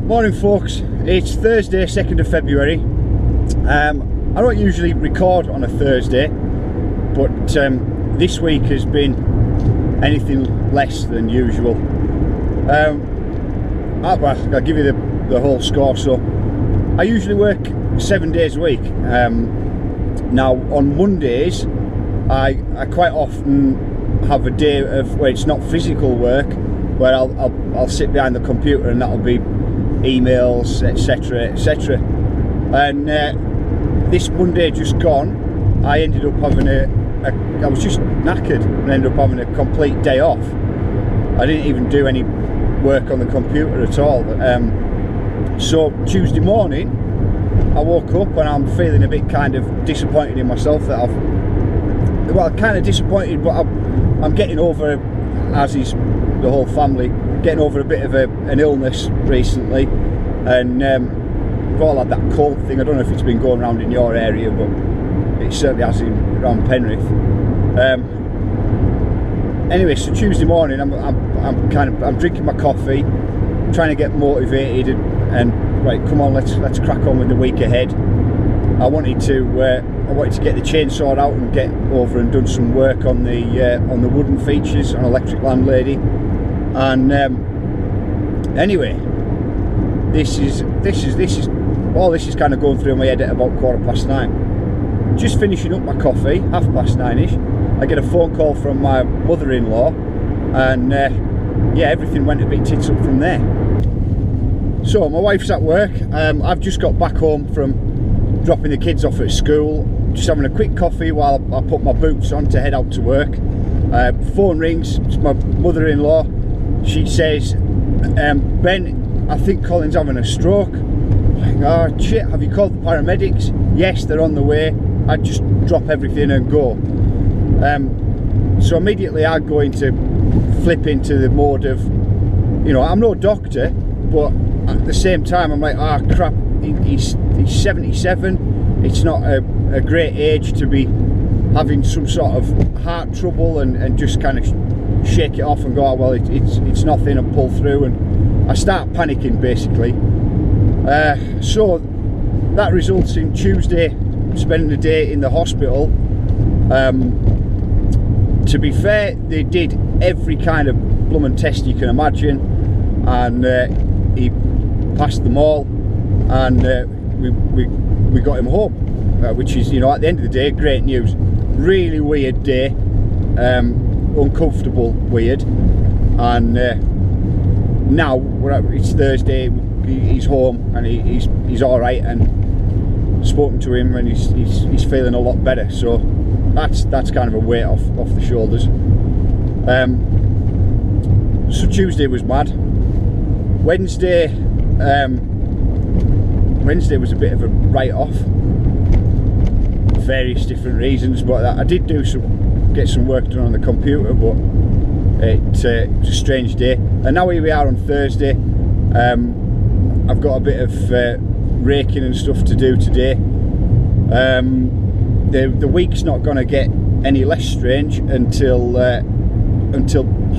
Morning folks, it's Thursday 2nd of February. I don't usually record on a Thursday, but this week has been anything less than usual. I'll give you the whole score. So I usually work 7 days a week. Now on Mondays I quite often have a day of where it's not physical work, where I'll sit behind the computer and that'll be emails, etc, etc. And this Monday just gone, I ended up having I was just knackered and ended up having a complete day off. I didn't even do any work on the computer at all. So Tuesday morning I woke up and I'm feeling a bit kind of disappointed in myself that kind of disappointed, but I'm getting over, as is the whole family, getting over a bit of an illness recently, and we've all had that cold thing. I don't know if it's been going around in your area, but it certainly has around Penrith. Anyway, so Tuesday morning I'm drinking my coffee, trying to get motivated and right, come on, let's crack on with the week ahead. I wanted to get the chainsaw out and get over and done some work on the wooden features on Electric Landlady. And anyway, this is kind of going through my head at about 9:15. Just finishing up my coffee, 9:30ish. I get a phone call from my mother-in-law, and yeah, everything went a bit tits up from there. So my wife's at work. I've just got back home from dropping the kids off at school, just having a quick coffee while I put my boots on to head out to work. Phone rings. It's my mother-in-law. She says, Ben, I think Colin's having a stroke. I'm like, oh shit, have you called the paramedics? Yes, they're on the way. I'd just drop everything and go. So immediately I go into flip into the mode of, you know, I'm no doctor, but at the same time I'm like, oh crap, he's 77. It's not a great age to be having some sort of heart trouble, and just kind of shake it off and go, oh, well, it's nothing, and pull through, and I start panicking basically. So that results in Tuesday spending the day in the hospital. To be fair, they did every kind of blooming test you can imagine, and he passed them all, and we got him home, which is, you know, at the end of the day, great news. Really weird day, uncomfortable weird, and now it's Thursday. He's home and he's all right, and spoken to him, and he's feeling a lot better. So that's kind of a weight off the shoulders. So Tuesday was mad. Wednesday was a bit of a write-off, various different reasons, but I did get some work done on the computer, but it was a strange day. And now here we are on Thursday. I've got a bit of raking and stuff to do today. The week's not going to get any less strange until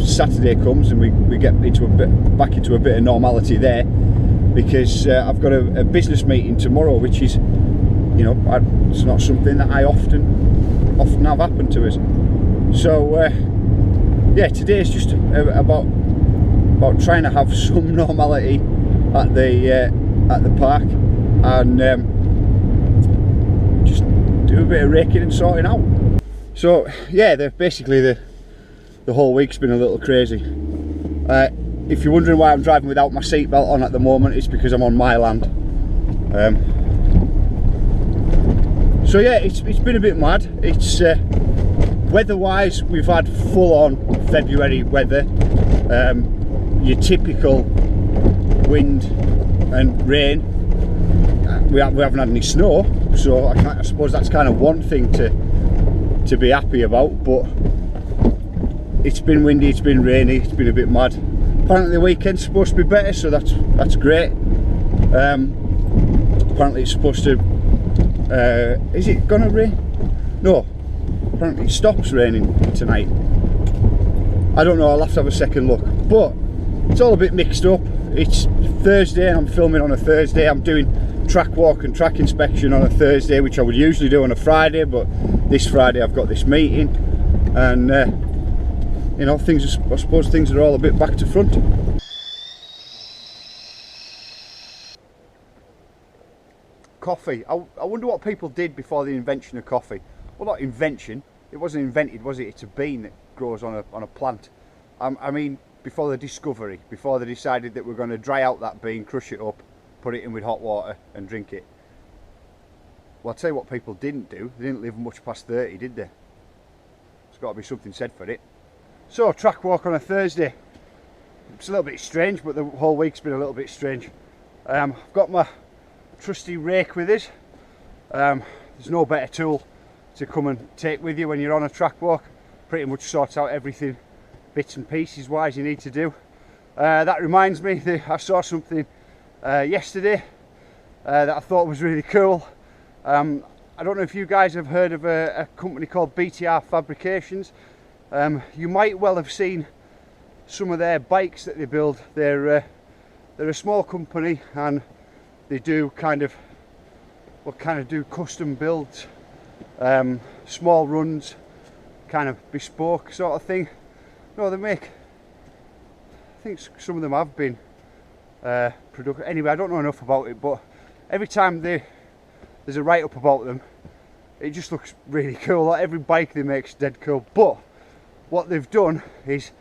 Saturday comes and we get back into a bit of normality there, because I've got a business meeting tomorrow, which is, you know, it's not something that I often have happen to us. So yeah, today is just about trying to have some normality at the park, and just do a bit of raking and sorting out. So yeah, basically the whole week's been a little crazy. If you're wondering why I'm driving without my seatbelt on at the moment, it's because I'm on my land. So yeah, it's been a bit mad. It's weather-wise, we've had full-on February weather. Your typical wind and rain. We haven't had any snow, so I suppose that's kind of one thing to be happy about. But it's been windy, it's been rainy, it's been a bit mad. Apparently the weekend's supposed to be better, so that's great. Apparently it's supposed to. Is it gonna rain? No. Apparently it stops raining tonight. I don't know. I'll have to have a second look. But it's all a bit mixed up. It's Thursday and I'm filming on a Thursday. I'm doing track walk and track inspection on a Thursday, which I would usually do on a Friday, but this Friday I've got this meeting, and you know, I suppose things are all a bit back to front. Coffee. I wonder what people did before the invention of coffee. Well, not invention, it wasn't invented, was it? It's a bean that grows on a plant. I mean, before the discovery, before they decided that we're going to dry out that bean, crush it up, put it in with hot water and drink it. Well, I'll tell you what people didn't do. They didn't live much past 30, did they? There's got to be something said for it. So, track walk on a Thursday. It's a little bit strange, but the whole week's been a little bit strange. I've got my trusty rake with us. There's no better tool to come and take with you when you're on a track walk. Pretty much sorts out everything bits and pieces wise you need to do. That reminds me that I saw something yesterday that I thought was really cool. I don't know if you guys have heard of a company called BTR Fabrications. You might well have seen some of their bikes that they build. They're a small company, and they do do custom builds, small runs, kind of bespoke sort of thing. No, they make, I think some of them have been productive. Anyway, I don't know enough about it, but every time there's a write-up about them, it just looks really cool. Like, every bike they make is dead cool. But what they've done is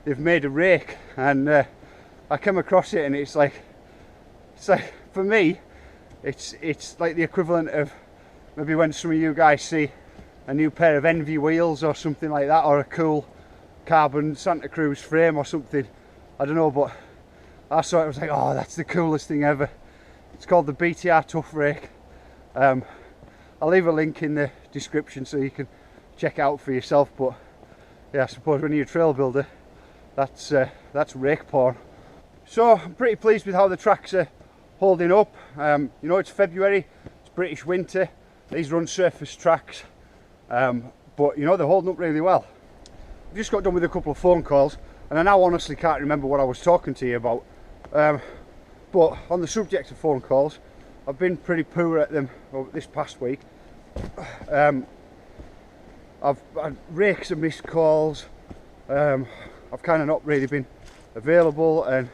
they've made a rake, and I came across it, and it's like for me, it's like the equivalent of maybe when some of you guys see a new pair of Envy wheels or something like that, or a cool carbon Santa Cruz frame or something. I don't know, but I saw it, I was like, oh, that's the coolest thing ever. It's called the BTR Tough Rake. I'll leave a link in the description so you can check it out for yourself. But yeah, I suppose when you're a trail builder, that's rake porn. So I'm pretty pleased with how the tracks are holding up. You know, it's February, it's British winter, these run surface tracks, but you know, they're holding up really well. I've just got done with a couple of phone calls, and I now honestly can't remember what I was talking to you about, but on the subject of phone calls, I've been pretty poor at them this past week. I've had rakes of missed calls. I've kind of not really been available, and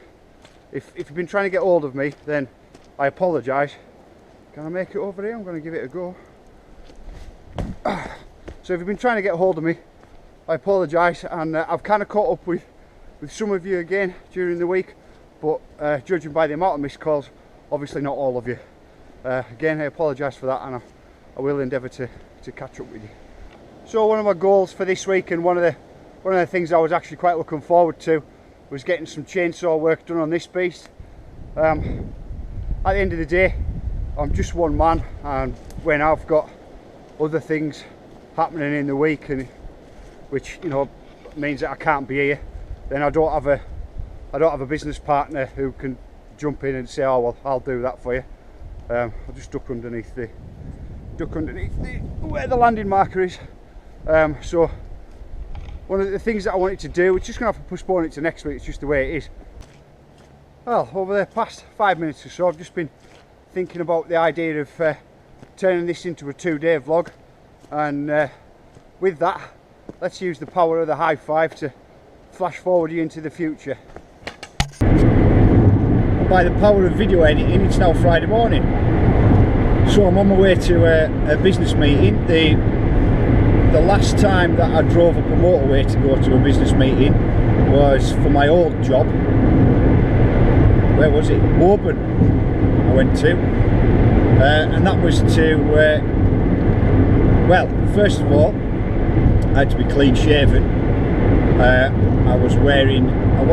if you've been trying to get hold of me, then I apologise. Can I make it over here? I'm going to give it a go. So if you've been trying to get hold of me, I apologise, and I've kind of caught up with some of you again during the week, but judging by the amount of missed calls, obviously not all of you. Again, I apologise for that, and I will endeavour to catch up with you. So one of my goals for this week, and one of the things I was actually quite looking forward to, was getting some chainsaw work done on this beast. At the end of the day, I'm just one man, and when I've got other things happening in the week, and which, you know, means that I can't be here, then I don't have a business partner who can jump in and say, oh well, I'll do that for you. I'll just duck underneath where the landing marker is. So one of the things that I wanted to do, it's just going to have to postpone it to next week, it's just the way it is. Well, over the past 5 minutes or so, I've just been thinking about the idea of turning this into a 2-day vlog, and with that, let's use the power of the high five to flash forward you into the future. And by the power of video editing, it's now Friday morning, so I'm on my way to a business meeting. The last time that I drove up a motorway to go to a business meeting was for my old job. Where was it? Woburn I went to, and that was to well, first of all, I had to be clean shaven. I wasn't wearing a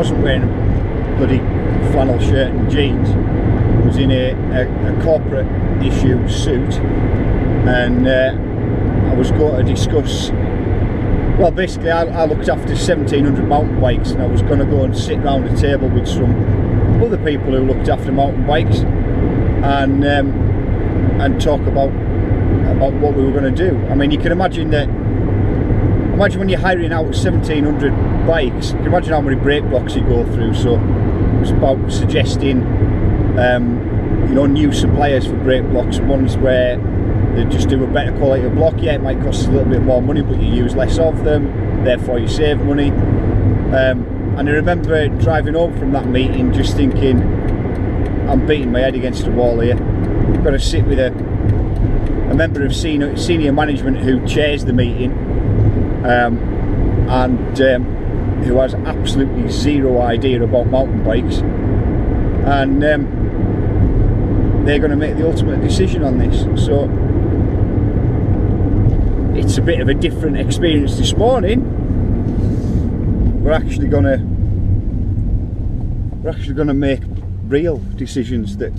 bloody flannel shirt and jeans. I was in a corporate issue suit, and I was going to discuss, well, basically I looked after 1,700 mountain bikes, and I was going to go and sit round a table with some other people who looked after mountain bikes, and talk about what we were going to do. I mean, you can imagine when you're hiring out 1,700 bikes, you can imagine how many brake blocks you go through. So was about suggesting you know, new suppliers for brake blocks, ones where they just do a better quality of block. Yeah, it might cost a little bit more money, but you use less of them, therefore you save money. And I remember driving home from that meeting just thinking, I'm beating my head against the wall here. I've got to sit with a member of senior management who chairs the meeting, and who has absolutely zero idea about mountain bikes, and they're going to make the ultimate decision on this. So it's a bit of a different experience this morning. We're actually going to make real decisions that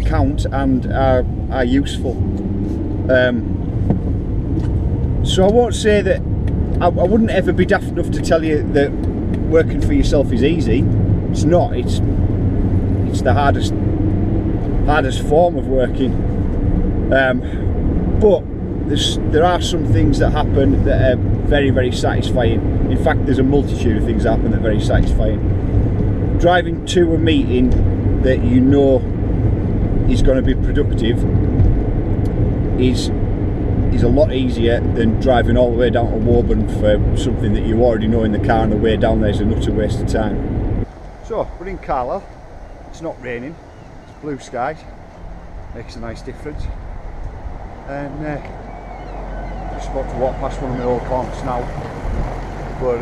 count and are useful. So I won't say that I wouldn't ever be daft enough to tell you that working for yourself is easy. It's not. It's the hardest form of working. But there are some things that happen that are very, very satisfying. In fact, there's a multitude of things that happen that are very satisfying. Driving to a meeting that you know is going to be productive is a lot easier than driving all the way down to Woburn for something that you already know in the car, and the way down there is an utter waste of time. So we're in Carlisle. It's not raining, it's blue skies, makes a nice difference. And just about to walk past one of my old haunts now, but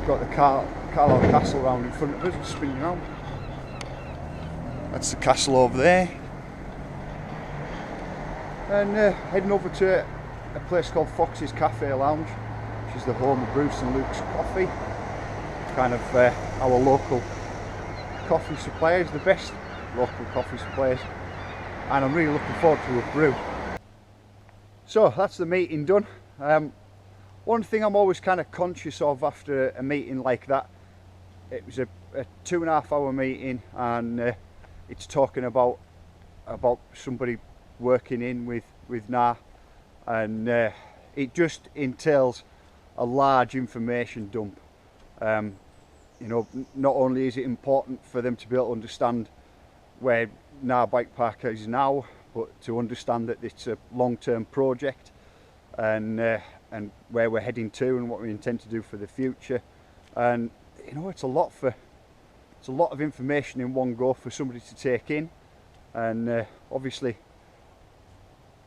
got the Carlisle Castle round in front of us, it's spinning around. That's the castle over there. And heading over to a place called Fox's Cafe Lounge, which is the home of Bruce and Luke's Coffee. Kind of our local coffee suppliers, the best local coffee suppliers, and I'm really looking forward to a brew. So that's the meeting done. One thing I'm always kind of conscious of after a meeting like that, it was a 2.5 hour meeting, and it's talking about somebody working in with GNAR, and it just entails a large information dump. You know, not only is it important for them to be able to understand where GNAR Bike Park is now, but to understand that it's a long-term project, and where we're heading to and what we intend to do for the future. And you know, it's a lot of information in one go for somebody to take in. And obviously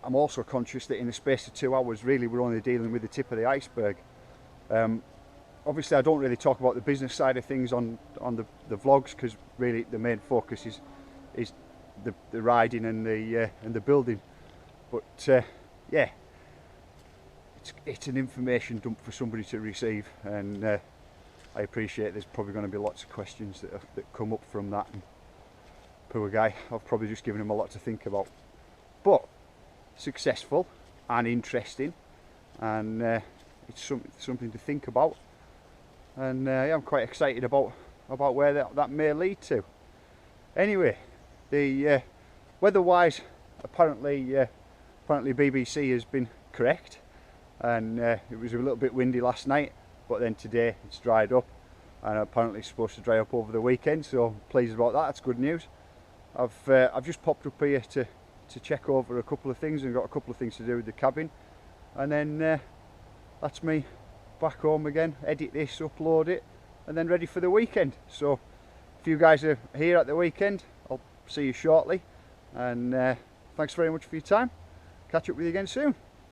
I'm also conscious that in the space of 2 hours really we're only dealing with the tip of the iceberg. Obviously I don't really talk about the business side of things on the vlogs, because really the main focus is the riding and the building. But yeah, it's an information dump for somebody to receive, and I appreciate there's probably going to be lots of questions that come up from that. And poor guy, I've probably just given him a lot to think about. But successful and interesting, and it's something to think about. And yeah, I'm quite excited about where that may lead to. Anyway, the weather-wise, apparently BBC has been correct, and it was a little bit windy last night, but then today it's dried up, and apparently it's supposed to dry up over the weekend, so I'm pleased about that. That's good news. I've just popped up here to check over a couple of things, and got a couple of things to do with the cabin, and then that's me back home again, edit this, upload it, and then ready for the weekend. So if you guys are here at the weekend, I'll see you shortly, and thanks very much for your time. Catch up with you again soon.